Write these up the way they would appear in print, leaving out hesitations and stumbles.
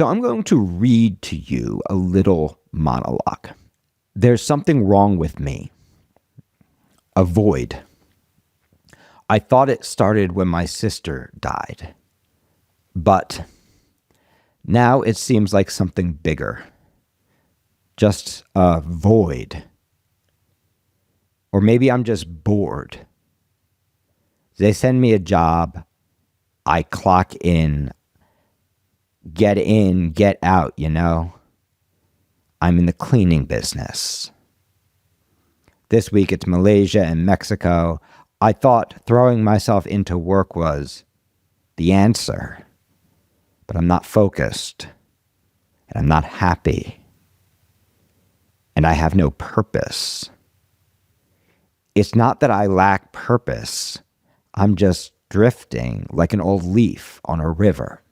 So I'm going to read to you a little monologue. There's something wrong with me. A void. I thought it started when my sister died. But now it seems like something bigger. Just a void. Or maybe I'm just bored. They send me a job. I clock in, get out, you know? I'm in the cleaning business. This week it's Malaysia and Mexico. I thought throwing myself into work was the answer. But I'm not focused. And I'm not happy. And I have no purpose. It's not that I lack purpose. I'm just drifting like an old leaf on a river.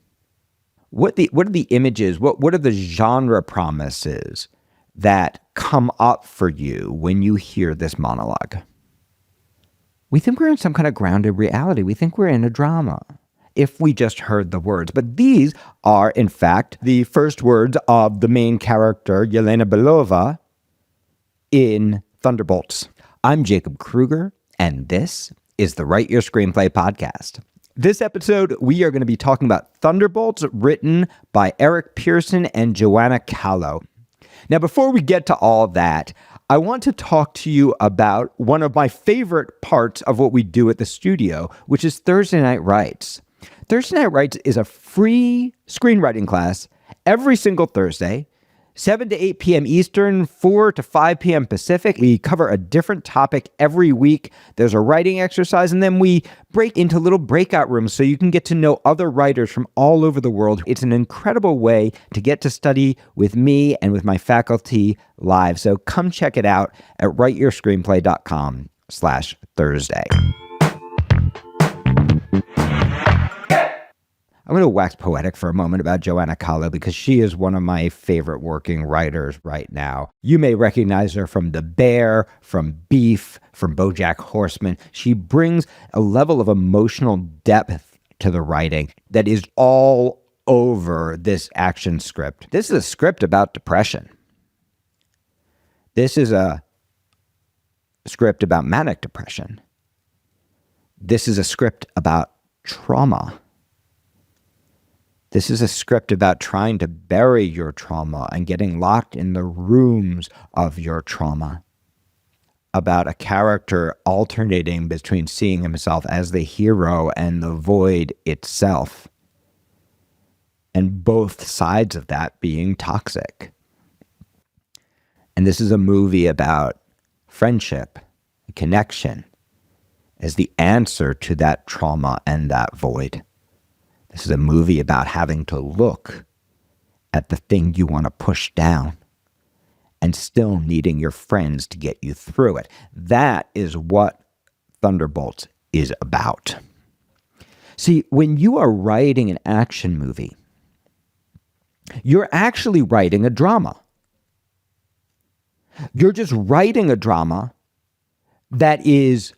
What are the images, what are the genre promises that come up for you when you hear this monologue? We think we're in some kind of grounded reality. We think we're in a drama if we just heard the words. But these are, in fact, the first words of the main character, Yelena Belova, in Thunderbolts. I'm Jacob Kruger, and this is the Write Your Screenplay podcast. This episode, we are going to be talking about Thunderbolts, written by Eric Pearson and Joanna Callow. Now, before we get to all that, I want to talk to you about one of my favorite parts of what we do at the studio, which is Thursday Night Writes. Thursday Night Writes is a free screenwriting class every single Thursday, 7 to 8 p.m. Eastern, 4 to 5 p.m. Pacific. We cover a different topic every week. There's a writing exercise, and then we break into little breakout rooms so you can get to know other writers from all over the world. It's an incredible way to get to study with me and with my faculty live. So come check it out at writeyourscreenplay.com/Thursday. I'm going to wax poetic for a moment about Joanna Callow because she is one of my favorite working writers right now. You may recognize her from The Bear, from Beef, from BoJack Horseman. She brings a level of emotional depth to the writing that is all over this action script. This is a script about depression. This is a script about manic depression. This is a script about trauma. This is a script about trying to bury your trauma and getting locked in the rooms of your trauma. About a character alternating between seeing himself as the hero and the void itself. And both sides of that being toxic. And this is a movie about friendship, connection, as the answer to that trauma and that void. This is a movie about having to look at the thing you want to push down and still needing your friends to get you through it. That is what Thunderbolts is about. See, when you are writing an action movie, you're actually writing a drama. You're just writing a drama that is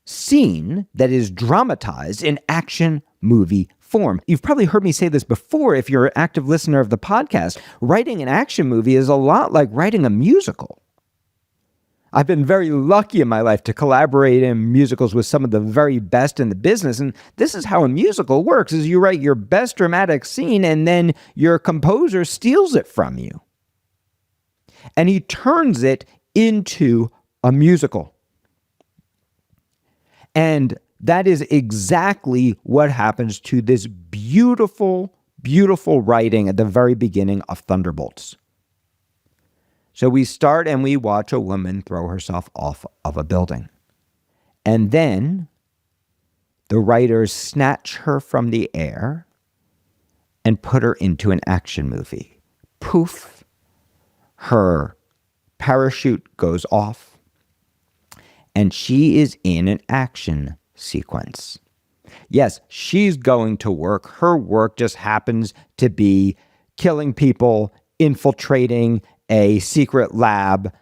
seen, that is dramatized in action movie form. You've probably heard me say this before if you're an active listener of the podcast. Writing an action movie is a lot like writing a musical. I've been very lucky in my life to collaborate in musicals with some of the very best in the business, and this is how a musical works, is you write your best dramatic scene and then your composer steals it from you. And he turns it into a musical. And that is exactly what happens to this beautiful, beautiful writing at the very beginning of Thunderbolts. So we start and we watch a woman throw herself off of a building. And then the writers snatch her from the air and put her into an action movie. Poof, her parachute goes off, and she is in an action sequence. Yes, she's going to work. Her work just happens to be killing people, infiltrating a secret lab,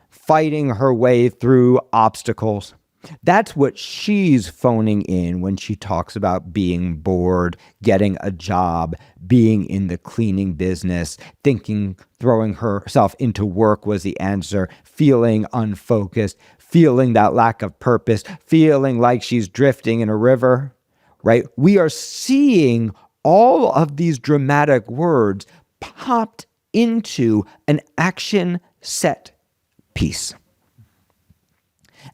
fighting her way through obstacles. That's what she's phoning in when she talks about being bored, getting a job, being in the cleaning business, thinking throwing herself into work was the answer, feeling unfocused, feeling that lack of purpose, feeling like she's drifting in a river, right? We are seeing all of these dramatic words popped into an action set piece.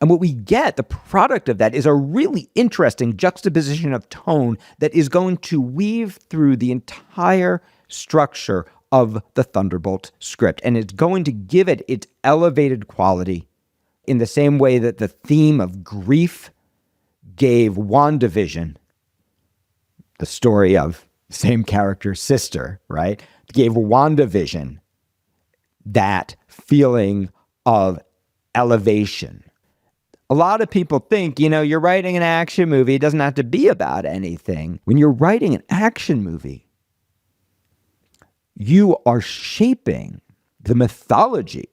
And what we get, the product of that, is a really interesting juxtaposition of tone that is going to weave through the entire structure of the Thunderbolt script. And it's going to give it its elevated quality in the same way that the theme of grief gave WandaVision, the story of same character's sister, right? Gave WandaVision that feeling of elevation. A lot of people think, you're writing an action movie. It doesn't have to be about anything. When you're writing an action movie, you are shaping the mythology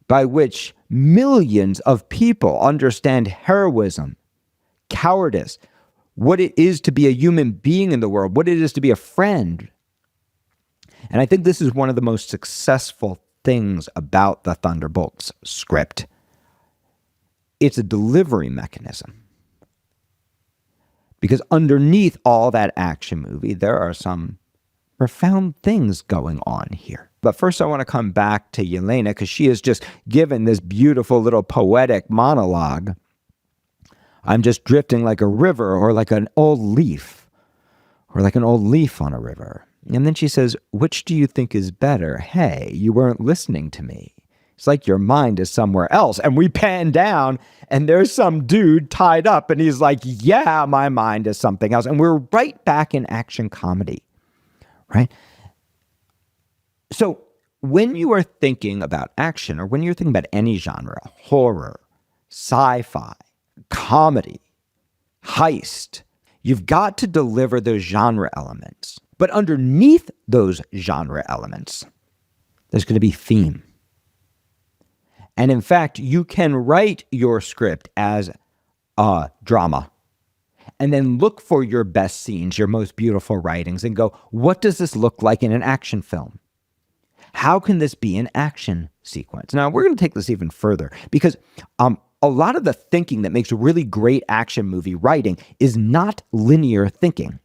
by which millions of people understand heroism, cowardice, what it is to be a human being in the world, what it is to be a friend. And I think this is one of the most successful things about the Thunderbolts script. It's a delivery mechanism. Because underneath all that action movie, there are some profound things going on here. But first, I want to come back to Yelena, because she has just given this beautiful little poetic monologue. I'm just drifting like a river, or like an old leaf, on a river. And then she says, which do you think is better? Hey, you weren't listening to me. It's like your mind is somewhere else. And we pan down and there's some dude tied up and he's like, yeah, my mind is something else. And we're right back in action comedy, right? So when you are thinking about action, or when you're thinking about any genre, horror, sci-fi, comedy, heist, you've got to deliver those genre elements. But underneath those genre elements, there's going to be theme. And in fact, you can write your script as a drama and then look for your best scenes, your most beautiful writings, and go, what does this look like in an action film? How can this be an action sequence? Now, we're going to take this even further, because a lot of the thinking that makes a really great action movie writing is not linear thinking,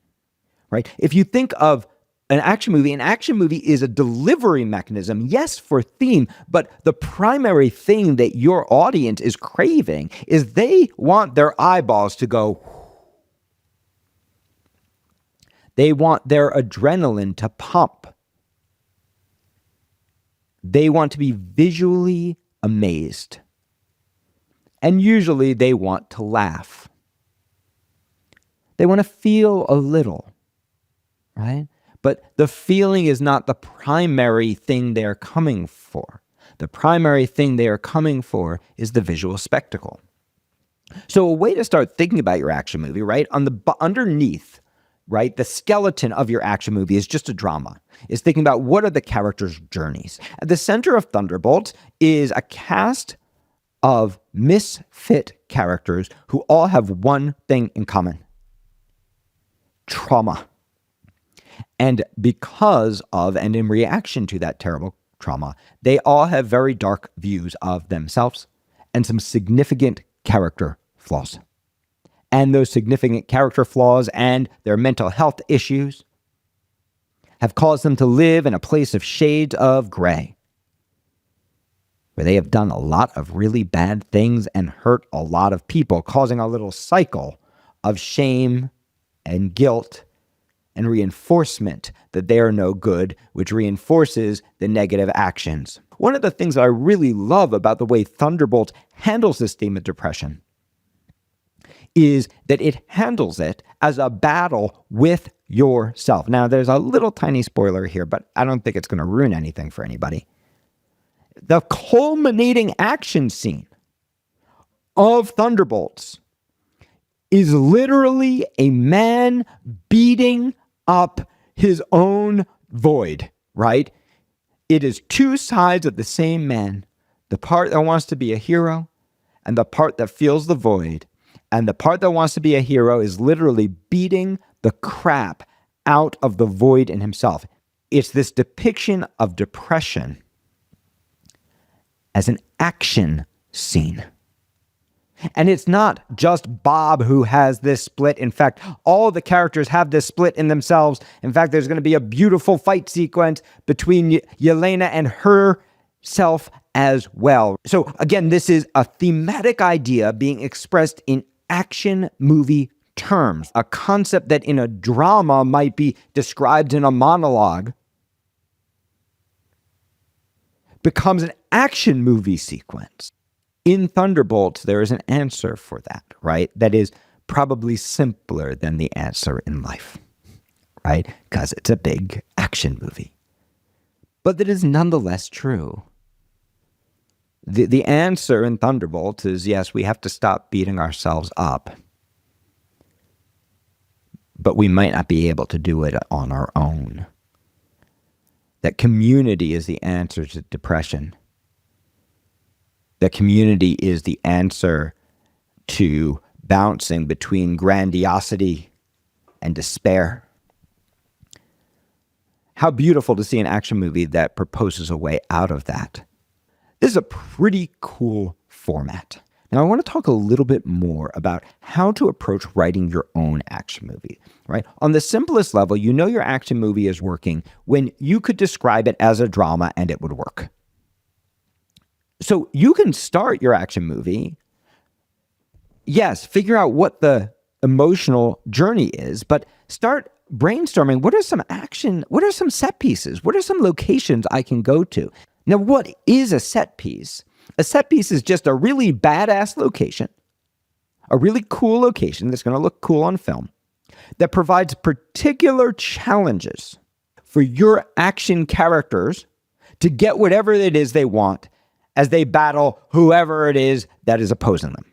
right? If you think of an action movie is a delivery mechanism, yes, for theme, but the primary thing that your audience is craving is they want their eyeballs to go. They want their adrenaline to pump. They want to be visually amazed. And usually they want to laugh. They want to feel a little, right? But the feeling is not the primary thing they're coming for. The primary thing they are coming for is the visual spectacle. So a way to start thinking about your action movie, right? Underneath, right, the skeleton of your action movie is just a drama. Is thinking about what are the characters' journeys. At the center of Thunderbolts is a cast of misfit characters who all have one thing in common: trauma. And because of, and in reaction to that terrible trauma, they all have very dark views of themselves and some significant character flaws. And those significant character flaws and their mental health issues have caused them to live in a place of shades of gray, where they have done a lot of really bad things and hurt a lot of people, causing a little cycle of shame and guilt and reinforcement that they are no good, which reinforces the negative actions. One of the things that I really love about the way Thunderbolt handles this theme of depression is that it handles it as a battle with yourself. Now, there's a little tiny spoiler here, but I don't think it's going to ruin anything for anybody. The culminating action scene of Thunderbolts is literally a man beating up his own void, right? It is two sides of the same man. The part that wants to be a hero and the part that feels the void, and the part that wants to be a hero is literally beating the crap out of the void in himself. It's this depiction of depression as an action scene. And it's not just Bob who has this split. In fact, all the characters have this split in themselves. In fact, there's going to be a beautiful fight sequence between Yelena and herself as well. So again, this is a thematic idea being expressed in action movie terms, a concept that in a drama might be described in a monologue becomes an action movie sequence. In Thunderbolts, there is an answer for that, right? That is probably simpler than the answer in life, right? Because it's a big action movie. But that is nonetheless true. The answer in Thunderbolts is, yes, we have to stop beating ourselves up. But we might not be able to do it on our own. That community is the answer to depression. That community is the answer to bouncing between grandiosity and despair. How beautiful to see an action movie that proposes a way out of that. This is a pretty cool format. Now, I want to talk a little bit more about how to approach writing your own action movie, right? On the simplest level, you know your action movie is working when you could describe it as a drama and it would work. So you can start your action movie. Yes, figure out what the emotional journey is, but start brainstorming. What are some set pieces? What are some locations I can go to? Now, what is a set piece? A set piece is just a really badass location, a really cool location that's going to look cool on film, that provides particular challenges for your action characters to get whatever it is they want as they battle whoever it is that is opposing them.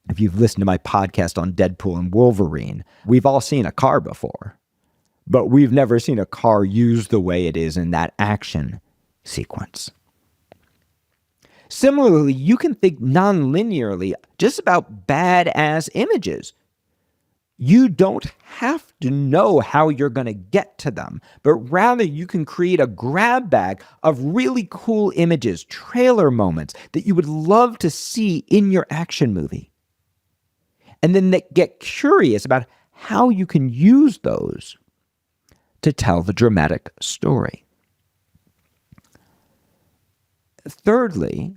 If you've listened to my podcast on Deadpool and Wolverine, we've all seen a car before, but we've never seen a car used the way it is in that action sequence. Similarly, you can think non-linearly just about badass images. You don't have to know how you're going to get to them, but rather you can create a grab bag of really cool images, trailer moments that you would love to see in your action movie. And then get curious about how you can use those to tell the dramatic story. Thirdly,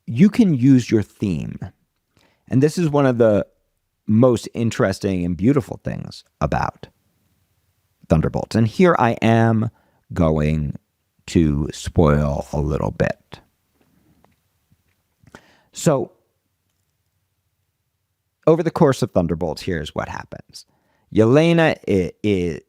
you can use your theme. And this is one of the most interesting and beautiful things about Thunderbolts. And here I am going to spoil a little bit. So, over the course of Thunderbolts, here's what happens. Yelena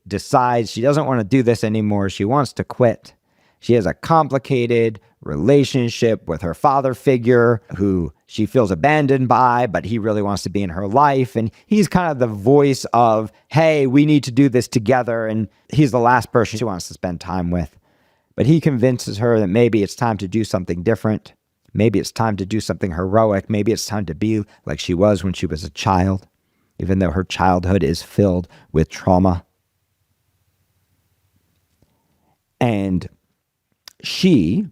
decides she doesn't want to do this anymore. She wants to quit. She has a complicated relationship with her father figure who she feels abandoned by, but he really wants to be in her life. And he's kind of the voice of, hey, we need to do this together. And he's the last person she wants to spend time with. But he convinces her that maybe it's time to do something different. Maybe it's time to do something heroic. Maybe it's time to be like she was when she was a child, even though her childhood is filled with trauma. And she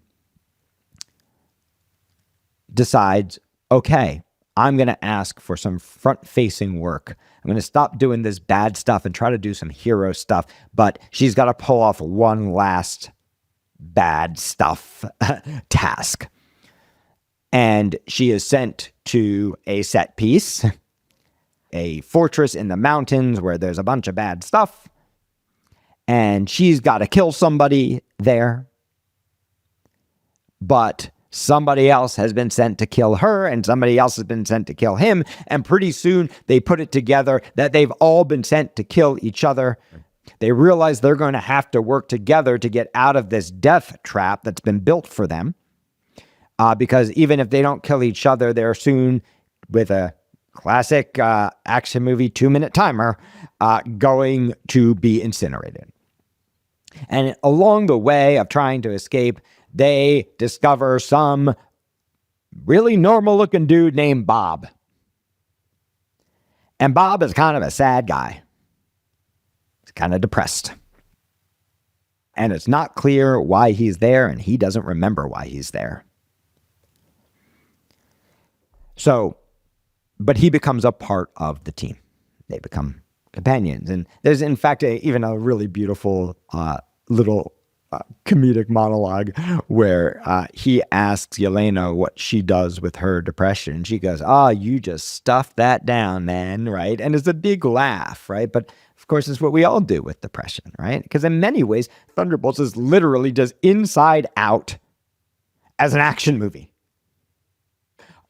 decides, okay, I'm going to ask for some front-facing work. I'm going to stop doing this bad stuff and try to do some hero stuff. But she's got to pull off one last bad stuff task. And she is sent to a set piece, a fortress in the mountains where there's a bunch of bad stuff. And she's got to kill somebody there. But somebody else has been sent to kill her, and somebody else has been sent to kill him. And pretty soon they put it together that they've all been sent to kill each other. They realize they're going to have to work together to get out of this death trap that's been built for them. Because even if they don't kill each other, they're soon, with a classic action movie 2-minute timer, going to be incinerated. And along the way of trying to escape, they discover some really normal looking dude named Bob. And Bob is kind of a sad guy. He's kind of depressed. And it's not clear why he's there, and he doesn't remember why he's there. So, but he becomes a part of the team. They become companions. And there's, in fact, even a really beautiful little comedic monologue where he asks Yelena what she does with her depression. She goes, you just stuff that down, man, right? And it's a big laugh, right? But of course, it's what we all do with depression, right? Because in many ways, Thunderbolts is literally just Inside Out as an action movie.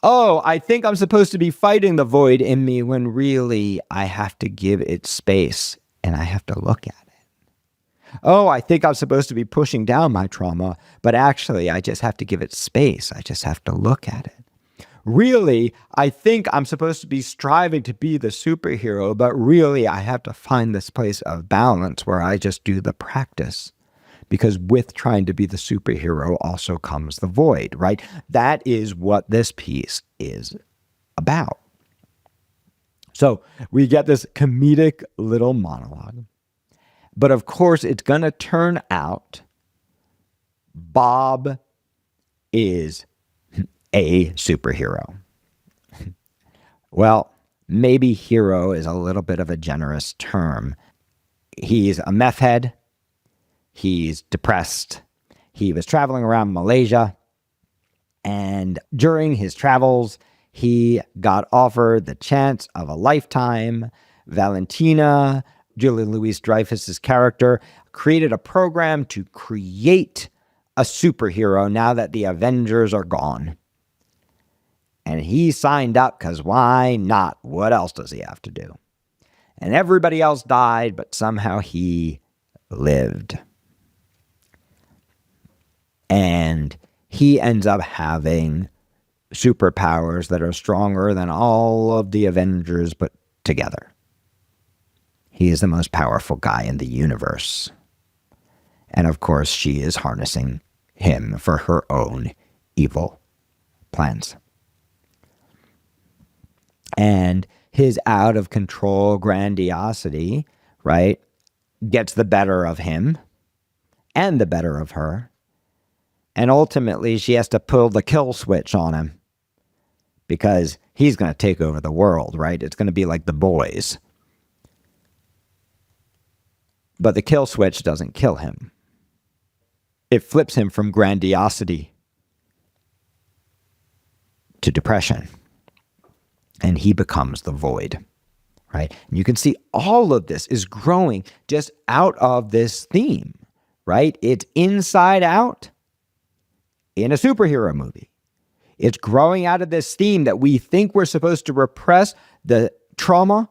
I think I'm supposed to be fighting the void in me when really I have to give it space and I have to look at it. I think I'm supposed to be pushing down my trauma, but actually I just have to give it space. I just have to look at it. Really, I think I'm supposed to be striving to be the superhero, but really I have to find this place of balance where I just do the practice. Because with trying to be the superhero also comes the void, right? That is what this piece is about. So we get this comedic little monologue. But of course, it's going to turn out Bob is a superhero. Well, maybe hero is a little bit of a generous term. He's a meth head. He's depressed. He was traveling around Malaysia. And during his travels, he got offered the chance of a lifetime. Valentina, Julia Louis-Dreyfus's character, created a program to create a superhero now that the Avengers are gone. And he signed up because why not? What else does he have to do? And everybody else died, but somehow he lived. And he ends up having superpowers that are stronger than all of the Avengers put together. He is the most powerful guy in the universe. And of course, she is harnessing him for her own evil plans. And his out of control grandiosity, right, gets the better of him and the better of her. And ultimately, she has to pull the kill switch on him because he's going to take over the world, right? It's going to be like The Boys. But the kill switch doesn't kill him. It flips him from grandiosity to depression. And he becomes the void, right? And you can see all of this is growing just out of this theme, right? It's Inside Out in a superhero movie. It's growing out of this theme that we think we're supposed to repress the trauma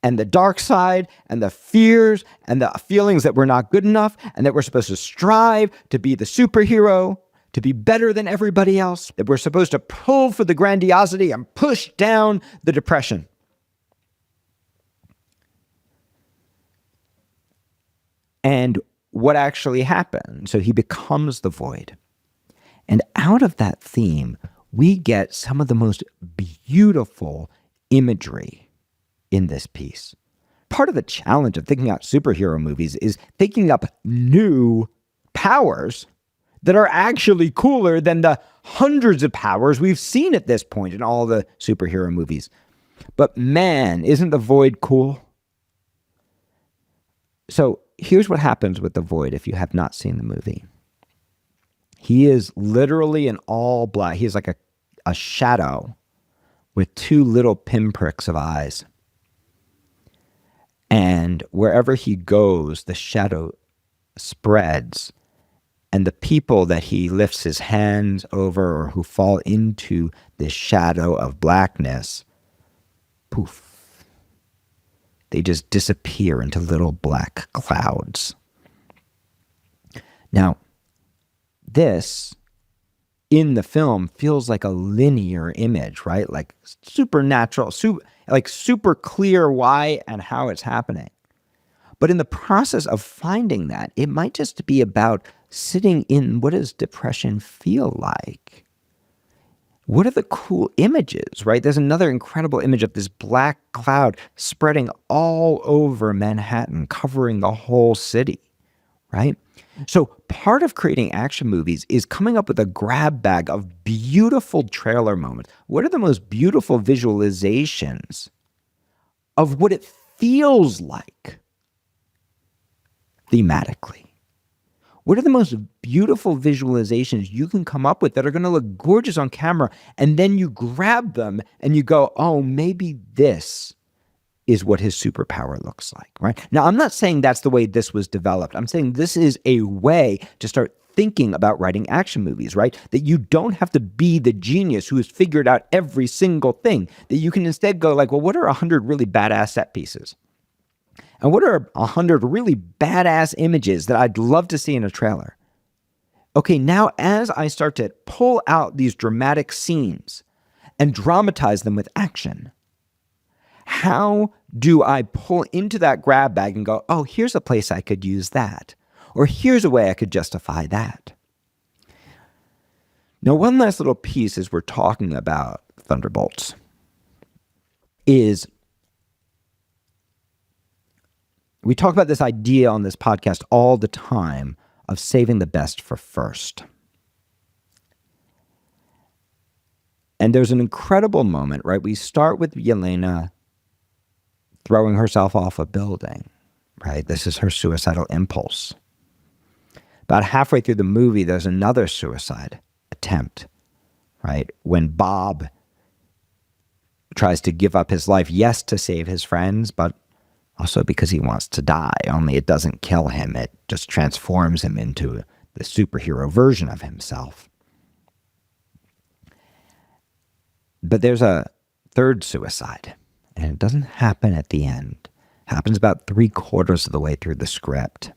and the dark side and the fears and the feelings that we're not good enough and that we're supposed to strive to be the superhero, to be better than everybody else, that we're supposed to pull for the grandiosity and push down the depression. And what actually happened? So he becomes the void. And out of that theme, we get some of the most beautiful imagery in this piece. Part of the challenge of thinking out superhero movies is thinking up new powers that are actually cooler than the hundreds of powers we've seen at this point in all the superhero movies. But man, isn't the void cool? So here's what happens with the void if you have not seen the movie. He is literally an all black. He's like a shadow with two little pinpricks of eyes. And wherever he goes, the shadow spreads. And the people that he lifts his hands over or who fall into this shadow of blackness, poof, they just disappear into little black clouds. Now, this in the film feels like a linear image, right? Like supernatural, like super clear why and how it's happening. But in the process of finding that, it might just be about sitting in what does depression feel like? what are the cool images, right? There's another incredible image of this black cloud spreading all over Manhattan, covering the whole city, right? So part of creating action movies is coming up with a grab bag of beautiful trailer moments. What are the most beautiful visualizations of what it feels like thematically? What are the most beautiful visualizations you can come up with that are going to look gorgeous on camera? And then you grab them and you go, oh, maybe this is what his superpower looks like, right? Now, I'm not saying that's the way this was developed. I'm saying this is a way to start thinking about writing action movies, right? That you don't have to be the genius who has figured out every single thing. That you can instead go like, well, what are 100 really badass set pieces? And what are 100 really badass images that I'd love to see in a trailer? Okay, now as I start to pull out these dramatic scenes and dramatize them with action, how do I pull into that grab bag and go, oh, here's a place I could use that? Or here's a way I could justify that? Now, one last little piece as we're talking about Thunderbolts is we talk about this idea on this podcast all the time of saving the best for first. And there's an incredible moment, right? We start with Yelena throwing herself off a building, right? This is her suicidal impulse. About halfway through the movie, there's another suicide attempt, right? When Bob tries to give up his life, yes, to save his friends, but also because he wants to die, only it doesn't kill him. It just transforms him into the superhero version of himself. But there's a third suicide, and it doesn't happen at the end. It happens about 3/4 of the way through the script.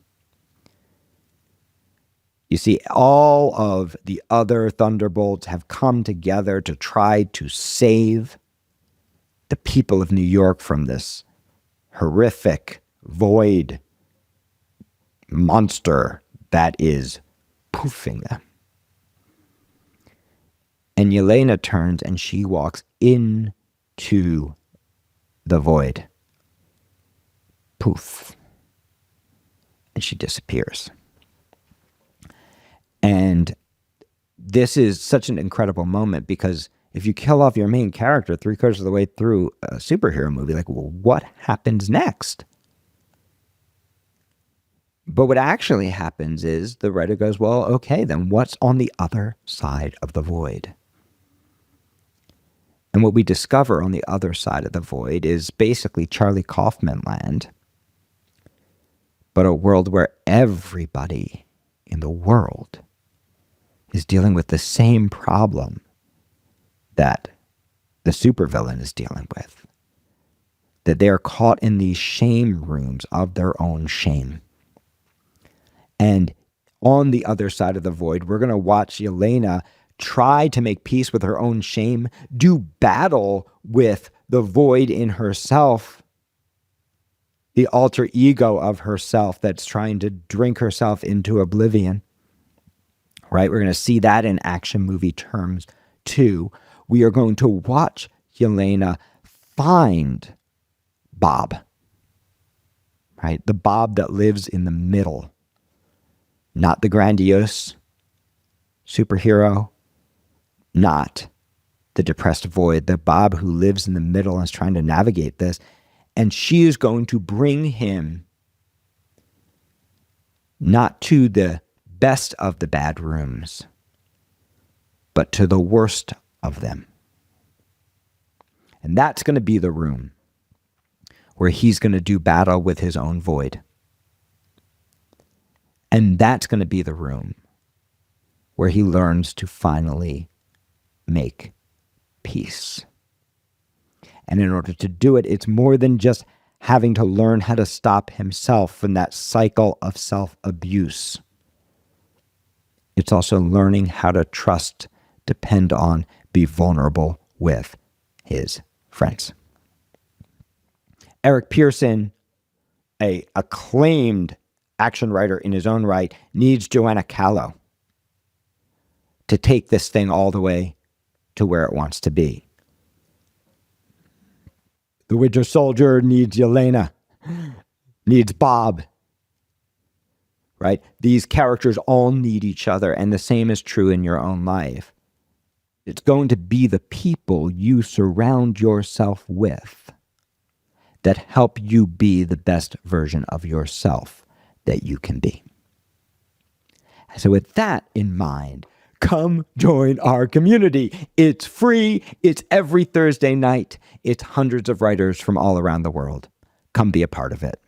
You see, all of the other Thunderbolts have come together to try to save the people of New York from this horrific void monster that is poofing them. And Yelena turns and she walks into the void. Poof. And she disappears. And this is such an incredible moment because if you kill off your main character 3/4 of the way through a superhero movie, like, well, what happens next? But what actually happens is the writer goes, well, okay, then what's on the other side of the void? And what we discover on the other side of the void is basically Charlie Kaufman land, but a world where everybody in the world is dealing with the same problem that the supervillain is dealing with. That they are caught in these shame rooms of their own shame. And on the other side of the void, we're going to watch Yelena try to make peace with her own shame, do battle with the void in herself, the alter ego of herself that's trying to drink herself into oblivion. Right? We're going to see that in action movie terms too. We are going to watch Yelena find Bob, right? The Bob that lives in the middle, not the grandiose superhero, not the depressed void, the Bob who lives in the middle and is trying to navigate this. And she is going to bring him not to the best of the bad rooms, but to the worst of them. And that's going to be the room where he's going to do battle with his own void. And that's going to be the room where he learns to finally make peace. And in order to do it, it's more than just having to learn how to stop himself from that cycle of self-abuse. It's also learning how to trust, depend on, be vulnerable with his friends. Eric Pearson, an acclaimed action writer in his own right, needs Joanna Callow to take this thing all the way to where it wants to be. The Winter Soldier needs Yelena, needs Bob, right? These characters all need each other, and the same is true in your own life. It's going to be the people you surround yourself with that help you be the best version of yourself that you can be. So with that in mind, come join our community. It's free. It's every Thursday night. It's hundreds of writers from all around the world. Come be a part of it.